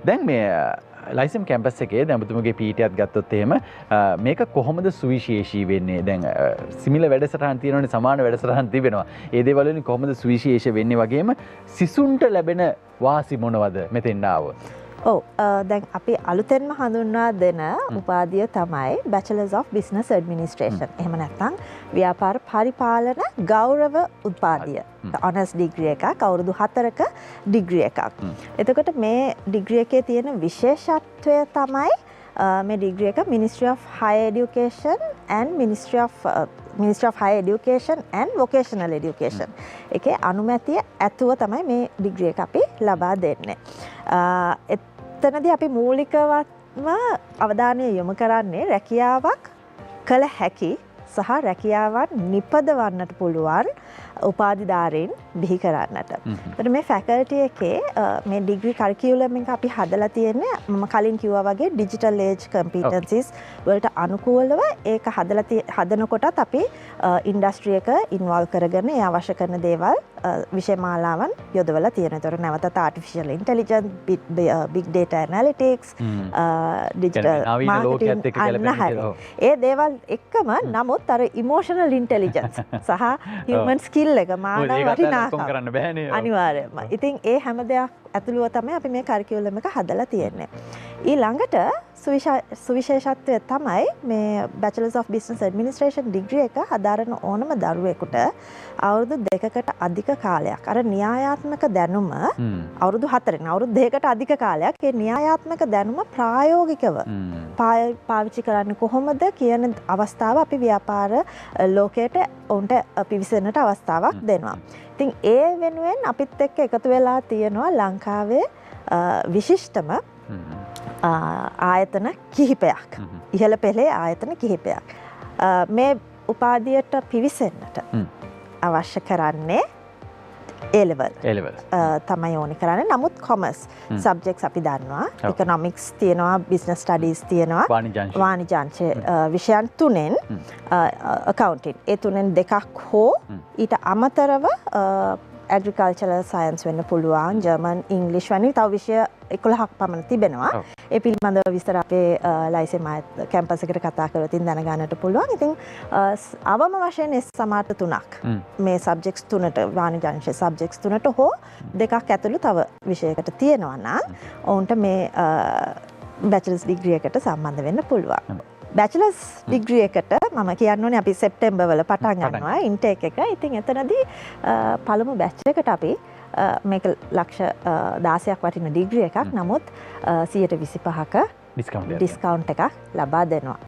දැන් මේ ලයිසම් කැම්පස් එකේ දැන් ඔබතුමගේ පීටියක් ගත්තොත් එහෙම මේක කොහොමද සුවිශේෂී වෙන්නේ? දැන් සිමිල වැඩසටහන් තියෙනවනේ, සමාන වැඩසටහන් තිබෙනවා. ඒ දේවල් වලින් කොහොමද සුවිශේෂ වෙන්නේ වගේම සිසුන්ට ලැබෙන වාසි මොනවද මෙතෙන් ආවොත්? ඔව් දැන් අපි අලුතෙන්ම හඳුන්වා දෙන උපාධිය තමයි Bachelors of Business Administration. එහෙම නැත්නම් ව්‍යාපාර පරිපාලන ගෞරව උපාධිය. Honours degree එකක්, අවුරුදු 4ක degree එකක්. එතකොට මේ degree එකේ තියෙන විශේෂත්වය තමයි මේ degree එක Ministry of Higher Education and Ministry of Higher Education and Vocational Education එකේ අනුමැතිය ඇතුව තමයි මේ degree එක අපි ලබා දෙන්නේ. එතනදී අපි මූලිකවම අවධානය යොමු කරන්නේ රැකියාවක් කළ හැකි සහ රැකියාවන් නිපදවන්නට පුළුවන් උපාධිධාරීන් බිහි කරන්නට. එතකොට මේ ෆැකල්ටි එකේ මේ ඩිග්‍රී කරිකියුලම් එක අපි හදලා තියෙන්නේ මම කලින් කිව්වා වගේ ඩිජිටල් ඒජ් කම්පිටන්සිස් වලට අනුකූලව ඒක හදනකොටත් අපි ඉන්ඩස්ට්‍රි එක ඉන්වෝල්ව් කරගෙන ඒ අවශ්‍ය කරන දේවල් විෂය මාලාවන් යොදවලා තියෙනවා. ඒතර නැවතත් artificial intelligence, big data analytics, digital marketing, ඒ දේවල් එක්කම නමුත් අර ඉමෝෂනල් ඉන්ටෙලිජන්ස් සහ හියුමන් ස්කිල් එක මානව වටිනාකම කරන්න බෑනේ. අනිවාර්යයෙන්ම. ඉතින් ඒ හැම දෙයක් ඇතුළුව තමයි අපි මේ කරිකියුලම් එක හදලා තියෙන්නේ. ඊළඟට සුවිශේෂත්වය තමයි මේ Bachelors of Business Administration degree එක හදාරන ඕනම දරුවෙකුට අවුරුදු 2කට අධික කාලයක් අර න්‍යායාත්මක දැනුම අවුරුදු 4න් අවුරුදු 2කට අධික කාලයක් ඒ න්‍යායාත්මක දැනුම ප්‍රායෝගිකව පාවිච්චි කරන්නේ කොහොමද කියන අවස්ථාව අපි ව්‍යාපාර ලෝකයට උන්ට පිවිසෙන්නට අවස්ථාවක් දෙනවා. ඉතින් ඒ වෙනුවෙන් අපිත් එක්ක එකතු වෙලා තියෙනවා ලංකාවේ විශිෂ්ටම ආයතන කිහිපයක්. ඉහළ පෙළේ ආයතන කිහිපයක්. මේ උපාධියට පිවිසෙන්නට අවශ්‍ය කරන්නේ A level තමයි ඕනි කරන්නේ. නමුත් කොමර්ස් සබ්ජෙක්ට්ස් අපි දන්නවා. ඉකොනොමික්ස් තියෙනවා, බිස්නස් ස්ටඩීස් තියෙනවා, වාණිජාංශ විෂයන් 3න් accounting. ඒ 3න් 2ක් හෝ ඊට අමතරව ඇග්‍රිකල්චරල් සයන්ස් වෙන්න පුළුවන්, ජර්මන්, ඉංග්‍රීසි වැනි තව විෂය 11ක් පමණ තිබෙනවා. ඒ පිළිබඳව විස්තර අපේ ලයිසම් කැම්පස් එකට කතා කරලා තින් දැනගන්නට පුළුවන්. ඉතින් අවම වශයෙන් සමාර්ථ 3ක් මේ සබ්ජෙක්ට්ස් 3ට වාණිජාංශ සබ්ජෙක්ට්ස් 3ට හෝ 2ක් ඇතුළු තව විෂයකට තියෙනවා නම් ඔවුන්ට මේ බැචලර්ස් ඩිග්‍රී එකට සම්බන්ධ වෙන්න පුළුවන්. බැචලර්ස් ඩිග්‍රී එකට මම කියන්න ඕනේ අපි සෙප්තැම්බර් වල පටන් ගන්නවා ඉන්ටේක් එක. ඉතින් එතනදී පළමු බැච් එකට අපි මේක ලක්ෂ 16ක් වටින ඩිග්‍රී එකක්. නමුත් 125ක ඩිස්කවුන්ට් එකක් ලබා දෙනවා.